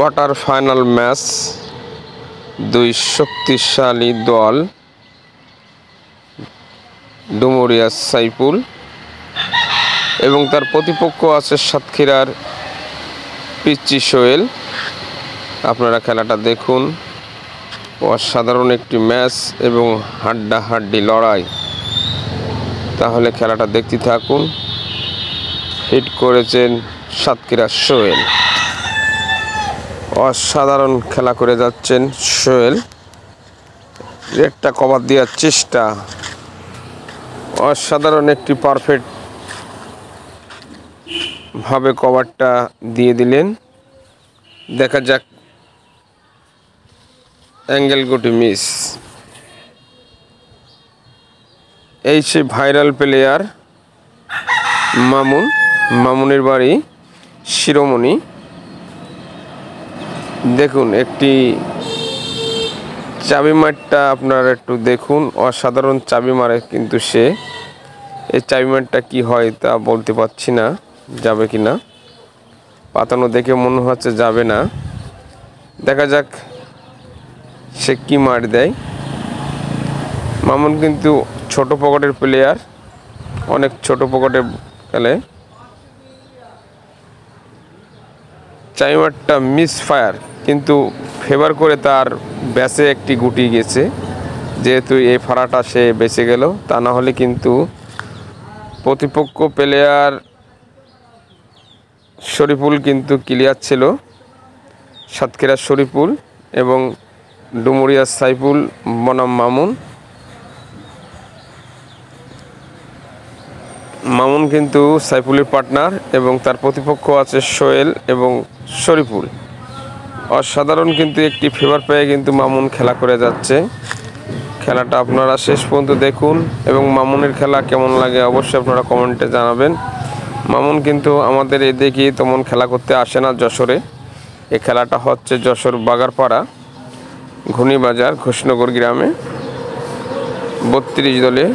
Quarter final match, দুই শক্তিশালী দল ডুমুরিয়া সাইফুল এবং তার প্রতিপক্ষ আছে সাতক্ষীরার পিচ্চি সোহেল। আপনারা খেলাটা দেখুন। অসাধারণ একটি ম্যাচ এবং হাড্ডাহাড্ডি লড়াই। তাহলে খেলাটা দেখতে থাকুন। হিট করেছেন সাতক্ষীরার সোহেল। অসাধারণ খেলা করে যাচ্ছেন সোহেল। রেডটা কভার দেওয়ার চেষ্টা, অসাধারণ একটি পারফেক্ট ভাবে কভারটা দিয়ে দিলেন। দেখা যাক, অ্যাঙ্গেল গুটি মিস। এই সে ভাইরাল প্লেয়ার মামুনের বাড়ি শিরোমণি। দেখুন একটি চাবি মারটা আপনারা একটু দেখুন। অসাধারণ চাবি মারে কিন্তু সে। এই চাবি মারটা কি হয় তা বলতে পারছি না, যাবে কি না। পাতানো দেখে মনে হচ্ছে যাবে না। দেখা যাক সে কি মার দেয়। মামুন কিন্তু ছোট পকেটের প্লেয়ার, অনেক ছোট পকেটে খেলে। চাবি মারটা মিস ফায়ার, কিন্তু ফেভার করে তার ব্যাসে একটি গুটি গেছে। যেহেতু এই ফাড়াটা সে বেঁচে গেল, তা না হলে কিন্তু প্রতিপক্ষ প্লেয়ার শরীফুল কিন্তু ক্লিয়ার ছিল। সাতক্ষীরার শরীফুল এবং ডুমুরিয়ার সাইফুল বনাম মামুন কিন্তু সাইফুলের পার্টনার এবং তার প্রতিপক্ষ আছে সোহেল এবং শরীফুল। অসাধারণ কিন্তু একটি ফেভার পেয়ে কিন্তু মামুন খেলা করে যাচ্ছে। খেলাটা আপনারা শেষ পর্যন্ত দেখুন এবং মামুনের খেলা কেমন লাগে অবশ্যই আপনারা কমেন্টে জানাবেন। মামুন কিন্তু আমাদের এদিকে তেমন খেলা করতে আসে না যশোরে। এই খেলাটা হচ্ছে যশোর বাগারপাড়া ঘূর্ণিবাজার ঘোষনগর গ্রামে 32 দলে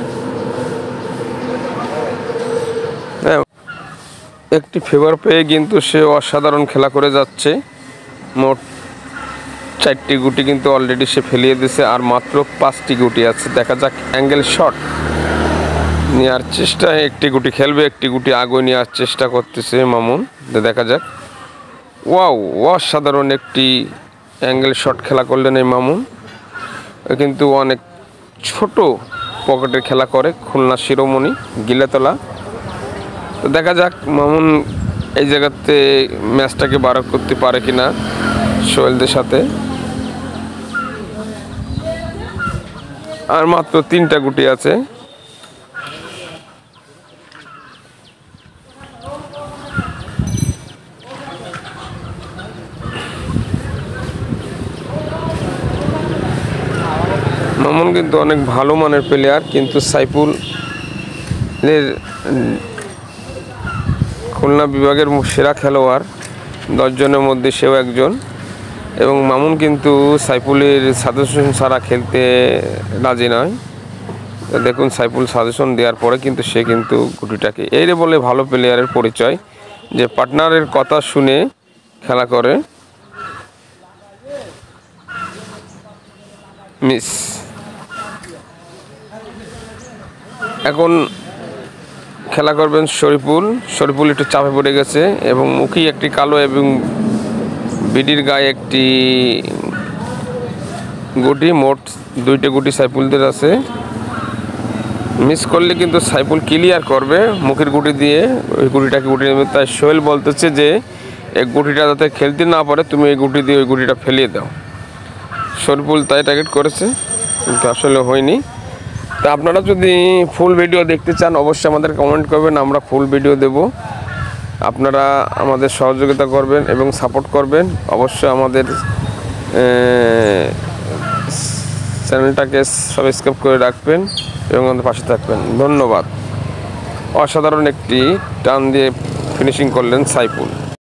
একটি ফেভার পেয়ে কিন্তু সে অসাধারণ খেলা করে যাচ্ছে। মোট 4টি গুটি কিন্তু অলরেডি সে ফেলিয়ে দিয়েছে, আর মাত্র 5টি গুটি আছে। দেখা যাক, অ্যাঙ্গেল শট নেওয়ার চেষ্টা, একটি গুটি খেলবে, একটি গুটি আগে নেওয়ার চেষ্টা করতেছে মামুন। দেখা যাক। ওয়াও, অসাধারণ একটি অ্যাঙ্গেল শট খেলা করলেন এই মামুন। কিন্তু অনেক ছোট পকেটের খেলা করে, খুলনা শিরোমণি গিলেতলা। তো দেখা যাক মামুন এই জায়গাতে ম্যাচটাকে বার করতে পারে কিনা সোহেলদের সাথে। আর মাত্র 3টা গুটি আছে। মামুন কিন্তু অনেক ভালো মানের প্লেয়ার, কিন্তু সাইফুলের খুলনা বিভাগের সেরা খেলোয়াড় 10 জনের মধ্যে সেও একজন। এবং মামুন কিন্তু সাইফুলের সাজেশন ছাড়া খেলতে রাজি নয়। দেখুন, সাইফুল সাজেশন দেওয়ার পরে কিন্তু সে কিন্তু গুটিটাকে এই বলে ভালো প্লেয়ারের পরিচয়, যে পার্টনারের কথা শুনে খেলা করে। মিস। এখন খেলা করবেন শরীফুল একটু চাপে পড়ে গেছে এবং মুখে একটি কালো এবং বিডির গায়ে একটি গুটি। মোট 2টি গুটি সাইফুলদের আছে। মিস করলে কিন্তু সাইফুল ক্লিয়ার করবে মুখের গুটি দিয়ে, ওই গুটিটাকে গুটি নেবে। তাই সোহেল বলতেছে যে এই গুটিটা যাতে খেলতে না পারে, তুমি এই গুটি দিয়ে ওই গুটিটা ফেলিয়ে দাও। শরীফুল তাই টার্গেট করেছে, কিন্তু আসলে হয়নি। তা আপনারা যদি ফুল ভিডিও দেখতে চান অবশ্যই আমাদের কমেন্ট করবেন, আমরা ফুল ভিডিও দেব। আপনারা আমাদের সহযোগিতা করবেন এবং সাপোর্ট করবেন। অবশ্যই আমাদের চ্যানেলটাকে সাবস্ক্রাইব করে রাখবেন এবং আমাদের পাশে থাকবেন। ধন্যবাদ। অসাধারণ একটি টান দিয়ে ফিনিশিং করলেন সাইফুল।